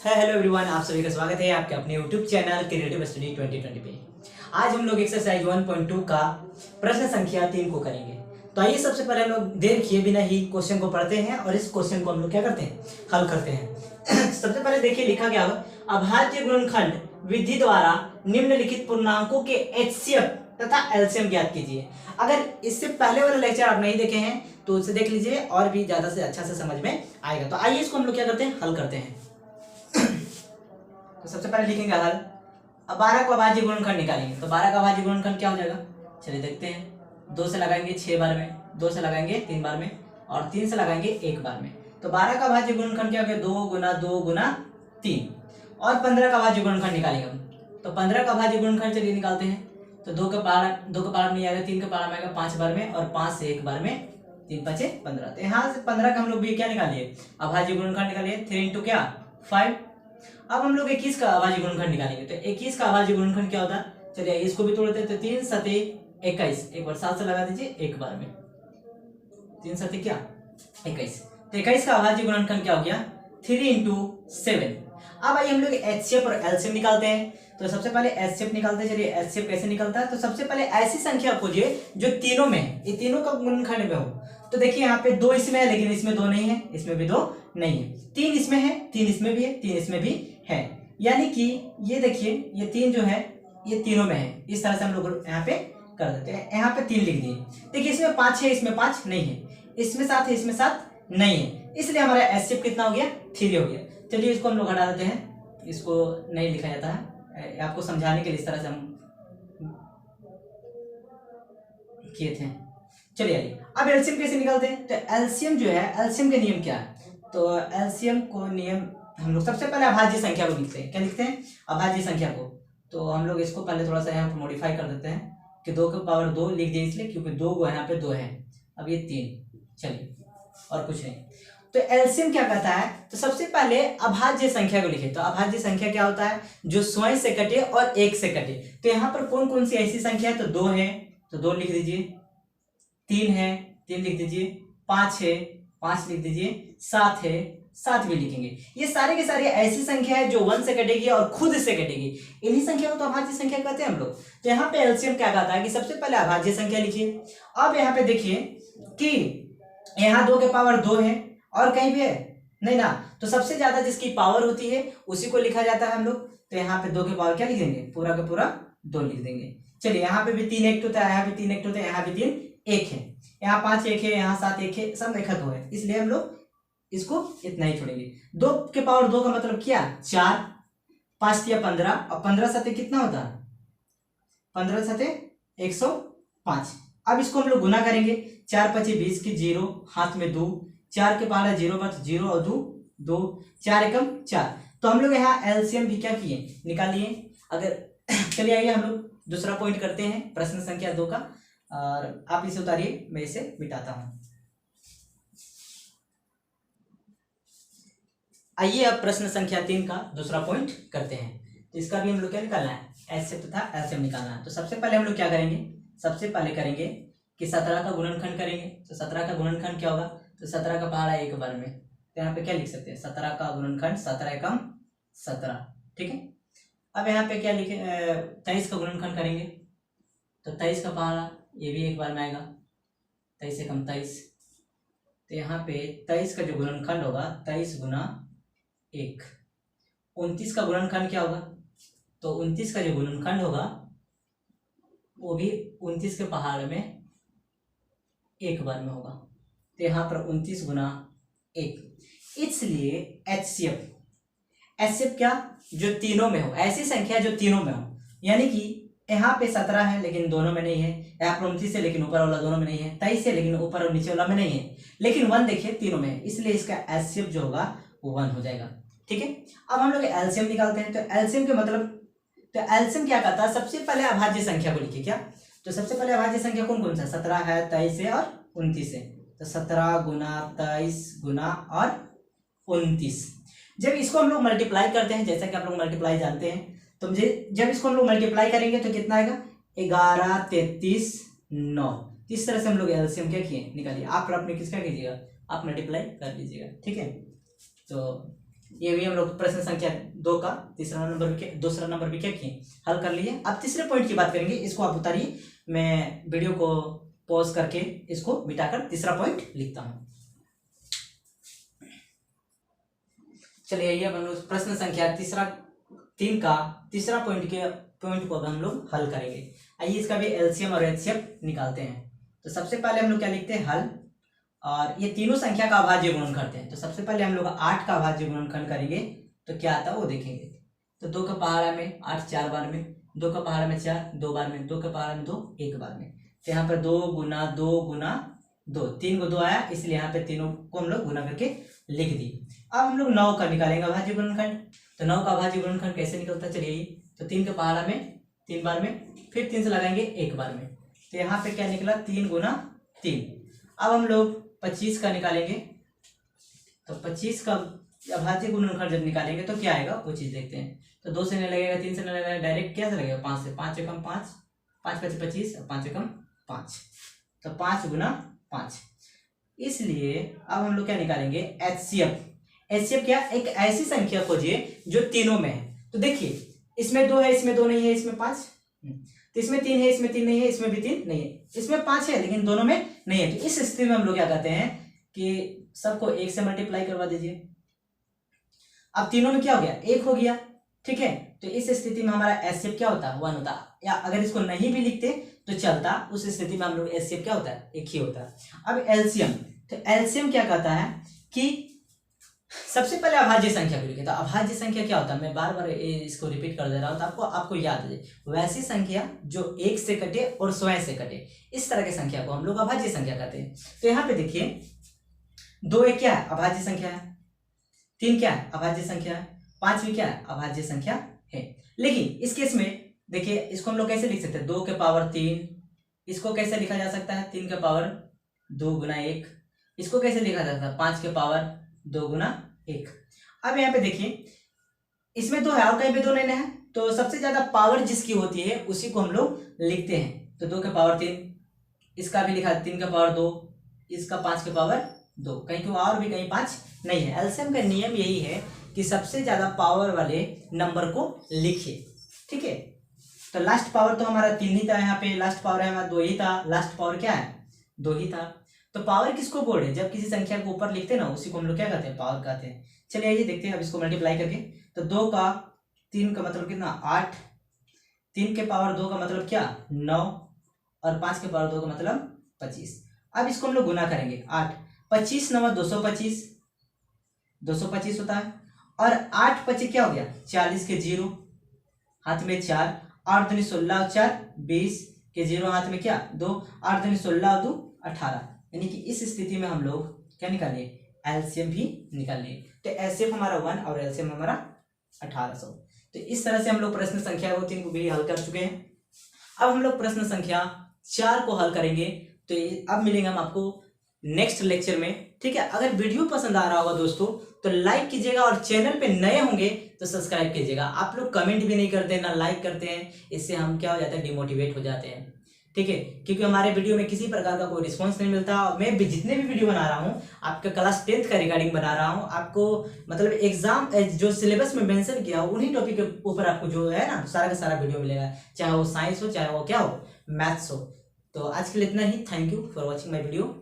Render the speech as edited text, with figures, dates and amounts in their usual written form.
Hello everyone, आप सभी का स्वागत है आपके अपने यूट्यूब चैनल क्रिएटिव स्टडी 2020 पे। आज हम लोग एक्सरसाइज 1.2 का प्रश्न संख्या 3 को करेंगे। तो आइए सबसे पहले हम लोग देर किए बिना ही क्वेश्चन को पढ़ते हैं और इस क्वेश्चन को हम लोग क्या करते हैं, हल करते हैं। सबसे पहले देखिए लिखा गया होगा, अभाज्य गुणनखंड विधि द्वारा निम्नलिखित पूर्णांकों के एचसीएफ तथा एलसीएम ज्ञात कीजिए। अगर इससे पहले वाला लेक्चर आप नहीं देखे हैं तो उसे देख लीजिए और भी ज्यादा से अच्छा से समझ में आएगा। तो आइए इसको हम लोग क्या करते हैं, हल करते हैं। तो सबसे पहले लिखेंगे हल। अब 12 का अभाज्य गुणनखंड निकालेंगे। तो 12 का अभाज्य गुणनखंड क्या हो जाएगा, चलिए देखते हैं। 2 से लगाएंगे 6 बार में, 2 से लगाएंगे 3 बार में और 3 से लगाएंगे 1 बार में। तो 12 का अभाज्य गुणनखंड क्या हो गया, 2 गुना 2 गुना 3। और 15 का अभाज्य गुणनखंड निकालेंगे हम। तो 15 का अभाज्य गुणनखंड चलिए निकालते हैं। तो 2 का पारा नहीं आएगा, 3 का पारा में आएगा 5 बार में और 5 से 1 बार में, 3 5 15। तो यहाँ से 15 का हम लोग भी क्या निकालिए, अभाज्य गुणनखंड निकालिए। 3 इंटू क्या 5। अब हम लोग 21 का अभाज्य गुणनखंड निकालेंगे। तो 21 का अभाज्य गुणनखंड क्या होता है, चलिए इसको भी तोड़ते हैं। तो 3 सते 21, एक बार 7 से लगा दीजिए 1 बार में। 3 सते क्या 21। तो 21 का अभाज्य गुणनखंड क्या हो गया, 3 इंटू 7। अब आइए हम लोग एचसीएफ और एलसीएम निकालते हैं। तो सबसे पहले एचसीएफ निकालते हैं। चलिए एचसीएफ कैसे निकलता है, तो सबसे पहले ऐसी संख्या खोजिए जो तीनों में है, ये तीनों का गुणनखंड में हो। तो देखिए यहाँ पे 2 इसमें है लेकिन इसमें 2 नहीं है, इसमें भी 2 नहीं है। 3 इसमें है, 3 इसमें भी है, 3 इसमें भी है। यानी कि ये देखिए ये 3 जो है ये तीनों में है। इस तरह से हम लोग यहाँ पे कर देते हैं। यहाँ पे 3 लिख दिए। देखिए इसमें 5 है, इसमें 5 नहीं है, इसमें 7 है, इसमें 7 नहीं है, इसलिए हमारा एचसीएफ कितना हो गया, 3 हो गया। चलिए इसको हम लोग हटा देते हैं, इसको नहीं लिखा जाता है, आपको समझाने के लिए इस तरह से हम किए थे। चलिए आइए अब एलसीएम कैसे निकालते हैं। तो एलसीएम जो है, एलसीएम के नियम क्या है, तो एलसीएम को नियम हम लोग सबसे पहले अभाज्य संख्या को लिखते हैं। क्या लिखते हैं, अभाज्य संख्या को। तो हम लोग इसको पहले थोड़ा सा यहाँ पे मॉडिफाई कर देते हैं कि 2 की पावर 2 लिख दिए इसलिए क्योंकि 2 यहाँ पे 2 है, अब ये 3। चलिए और कुछ नहीं। तो एलसीएम क्या कहता है, तो सबसे पहले अभाज्य संख्या को लिखे। तो अभाज्य संख्या क्या होता है, जो स्वयं से कटे और 1 से कटे। तो यहाँ पर कौन कौन सी ऐसी संख्या है, तो 2 है तो 2 लिख दीजिए, 3 है 3 लिख दीजिए, 5 है 5 लिख दीजिए, 7 है 7 भी लिखेंगे। ये सारे के सारे ऐसी संख्या है जो 1 से कटेगी और खुद से कटेगी। इन्हीं संख्या को तो अभाज्य संख्या कहते हैं हम लोग। तो यहाँ पे एलसीएम क्या कहता है कि सबसे पहले अभाज्य संख्या लिखिए। अब यहाँ पे देखिए कि यहाँ 2 के पावर 2 है और कहीं भी है नहीं ना, तो सबसे ज्यादा जिसकी पावर होती है उसी को लिखा जाता है हम लोग। तो यहाँ पे 2 के पावर क्या लिख देंगे, पूरा का पूरा 2 लिख देंगे। चलिए यहाँ पे भी 3 एक होता है, यहाँ भी 3 एक होता है, यहाँ भी 3 एक है, यहाँ 5 एक है, यहाँ 7 एक है, सब एक दो है, इसलिए हम लोग इसको इतना ही छोड़ेंगे। 2 के पावर 2 का मतलब क्या, 4, 5 या 15 और 15 सते कितना होता है, 15 सते 105। अब इसको हम लोग गुना करेंगे। 4 5 20 की 0, हाथ में 2, 4 के पावर 0 बच 0 और 2 2, 4 एकम 4। तो हम लोग यहाँ एलसीएम भी क्या किए, निकालिए। अगर चलिए आइए हम लोग दूसरा पॉइंट करते हैं, प्रश्न संख्या 2 का, और आप इसे उतारिए, मैं इसे मिटाता हूं। आइए अब प्रश्न संख्या 3 का दूसरा पॉइंट करते हैं। तो इसका भी हम लोग क्या निकालना है, एचसीएफ तथा एलसीएम निकालना है। तो सबसे पहले हम लोग क्या करेंगे, सबसे पहले करेंगे कि 17 का गुणनखंड करेंगे। तो 17 का गुणनखंड क्या होगा, तो 17 का पहाड़ा 1 बार में। तो यहाँ पे क्या लिख सकते हैं, 17 का गुणनखंड 17 एकम 17, ठीक है। अब यहाँ पे क्या लिखे, 23 का गुणनखंड करेंगे। तो 23 का पहाड़ा ये भी 1 बार में आएगा, 23 एकम 23। तो यहाँ पे 23 का जो गुणनखंड होगा 23 गुना 1। 29 का गुणनखंड क्या होगा, तो 29 का जो गुणनखंड होगा वो भी 29 के पहाड़ में 1 बार में होगा। तो यहाँ पर 29 गुना 1, इसलिए एचसीएफ क्या, जो तीनों में हो, ऐसी संख्या जो तीनों में हो। यानी कि यहाँ पे 17 है लेकिन दोनों में नहीं है, यहाँ पर 29 है लेकिन ऊपर वाला दोनों में नहीं है, 23 है लेकिन ऊपर और नीचे वाला में नहीं है, लेकिन 1 देखिए तीनों में है, इसलिए इसका एचसीएफ जो होगा वो 1 हो जाएगा, ठीक है। अब हम लोग एलसीएम निकालते हैं। तो एलसीएम के मतलब, तो एलसीएम क्या कहता है, सबसे पहले अभाज्य संख्या को लिखिए। क्या, तो सबसे पहले अभाज्य संख्या कौन कौन सा, 17 है, 23 है और 29 है। तो 17 गुना 23 गुना और 29। जब इसको हम लोग मल्टीप्लाई करते हैं, जैसा कि आप लोग मल्टीप्लाई जानते हैं, तो जब इसको हम लोग मल्टीप्लाई करेंगे तो कितना आएगा, 11 33 9। इस तरह से हम लोग एलसीएम क्या किए, निकालिए। आप अपने किसका कीजिएगा, आप मल्टीप्लाई कर लीजिएगा, ठीक है। तो ये भी हम लोग प्रश्न संख्या 2 का दूसरा नंबर भी क्या किए, हल कर लिए। अब तीसरे पॉइंट की बात करेंगे, इसको आप उतारिए, मैं वीडियो को पॉज करके इसको मिटाकर तीसरा पॉइंट लिखता हूँ। चलिए ये हम लोग प्रश्न संख्या 3 का तीसरा पॉइंट को अब हम लोग हल करेंगे। आइए इसका भी एलसीएम और एचसीएफ निकालते हैं। तो सबसे पहले हम लोग क्या लिखते हैं, हल, और ये तीनों संख्या का अभाज्य गुणन करते हैं। तो सबसे पहले हम लोग 8 का अभाज्य गुणनखंड करेंगे तो क्या आता है वो देखेंगे। तो 2 का पहाड़ा में 8 4 बार में, 2 का पहाड़ा में 4 2 बार में, 2 का पहाड़ा में 2 1 बार में। तो यहाँ पर 2 गुना 2 गुना 2, 3 को 2 आया, इसलिए यहाँ पे तीनों को हम लोग गुना करके लिख दी। अब हम लोग 9 का निकालेंगे अभाज्य गुणनखंड। तो 9 का अभाज्य गुणनखंड कैसे निकलता है, चलिए। तो 3 के पहाड़ा में 3 बार में, फिर 3 से लगाएंगे 1 बार में। तो यहाँ पे क्या निकला, 3 गुना 3। अब हम लोग 25 का निकालेंगे। तो 25 का अभाज्य गुणनखंड जब निकालेंगे तो क्या आएगा वो चीज देखते हैं। तो 2 से नहीं लगेगा, 3 से नहीं लगेगा, डायरेक्ट क्या से लगेगा, 5 से। 5 एकम 5, 5 5 25 और 5 एकम 5, तो 5 गुना 5। इसलिए अब हम लोग क्या निकालेंगे, एचसीएफ। एचसीएफ क्या, एक ऐसी संख्या खोजिए जो तीनों में है। तो देखिए इसमें 2 है, इसमें 2 नहीं है, इसमें 5, तो इसमें 3 है, इसमें 3 नहीं है, इसमें भी 3 नहीं है, इसमें 5 है लेकिन दोनों में नहीं है। तो इस स्थिति में हम लोग क्या कहते हैं कि सबको 1 से मल्टीप्लाई करवा दीजिए। अब तीनों में क्या हो गया, 1 हो गया, ठीक है। तो इस स्थिति में हमारा एचसीएफ क्या होता है, 1 होता है। या अगर इसको नहीं भी लिखते तो चलता, उस स्थिति में हम लोग एचसीएफ क्या होता है, 1 ही होता है। अब एलसीएम, तो एलसीएम क्या कहता है कि सबसे पहले अभाज्य संख्या को लिखे। तो अभाज्य संख्या क्या होता है, मैं बार बार इसको रिपीट कर दे रहा हूँ तो आपको याद है, वैसी संख्या जो 1 से कटे और स्वयं से कटे, इस तरह की संख्या को हम लोग अभाज्य संख्या कहते हैं। तो यहाँ पे देखिए 2 एक क्या है, अभाज्य संख्या है, 3 क्या है, अभाज्य संख्या है, 5 भी क्या है, अभाज्य संख्या है। लेकिन इस केस में देखिए इसको हम लोग कैसे लिख सकते हैं, 2 के पावर 3, इसको कैसे लिखा जा सकता है, 3 के पावर 2 गुना 1, इसको कैसे लिखा जा सकता है, 5 के पावर 2 गुना 1। अब यहाँ पे देखिए इसमें 2 है और कहीं पे 2 नहीं है, तो सबसे ज्यादा पावर जिसकी होती है उसी को हम लोग लिखते हैं। तो 2 के पावर 3, इसका भी लिखा 3 के पावर 2, इसका 5 के पावर 2, कहीं को और भी कहीं 5 नहीं है। एलसीएम का नियम यही है कि सबसे ज्यादा पावर वाले नंबर को लिखिए, ठीक है। तो लास्ट पावर तो हमारा 3 ही था, यहाँ पे लास्ट पावर है हमारा 2 ही था, लास्ट पावर क्या है, 2 ही था। तो पावर किसको बोल रहे हैं, जब किसी संख्या को ऊपर लिखते हैं ना उसी को हम लोग क्या कहते हैं, पावर कहते हैं। चलिए आइए देखते हैं अब इसको मल्टीप्लाई करके। तो 2 का 3 का मतलब कितना, 8, 3 के पावर 2 का मतलब क्या, 9, और 5 के पावर 2 का मतलब 25। अब इसको हम लोग गुना करेंगे, 8 25 9 225, 225 होता है। और 8 25 क्या हो गया, 40 के 0, हाथ में 4, 8 दूनी 16 और 4 20 के 0, हाथ में क्या 2, 8 दूनी 16 और 2 18। यानी कि इस स्थिति में हम लोग क्या निकालिए, एलसीएम भी निकाल लिए। तो एलसीएम हमारा 1 और एलसीएम हमारा 1800। तो इस तरह से हम लोग प्रश्न संख्या 3 को भी हल कर चुके हैं। अब हम लोग प्रश्न संख्या 4 को हल करेंगे। तो अब मिलेंगे हम आपको नेक्स्ट लेक्चर में, ठीक है। अगर वीडियो पसंद आ रहा होगा दोस्तों तो लाइक कीजिएगा, और चैनल पे नए होंगे तो सब्सक्राइब कीजिएगा। आप लोग कमेंट भी नहीं करते, ना लाइक करते हैं, इससे हम क्या हो जाते हैं, डिमोटिवेट हो जाते हैं, ठीक है। क्योंकि हमारे वीडियो में किसी प्रकार का कोई रिस्पांस नहीं मिलता। मैं भी जितने भी वीडियो बना रहा हूँ आपके क्लास 10th का रिगार्डिंग बना रहा हूँ, आपको मतलब एग्जाम जो सिलेबस में मेंशन किया हो उन्हीं टॉपिक के ऊपर आपको जो है ना सारा का सारा वीडियो मिलेगा, चाहे वो साइंस हो चाहे वो क्या हो, मैथ्स हो। तो आज के लिए इतना ही। Thank you for watching my video.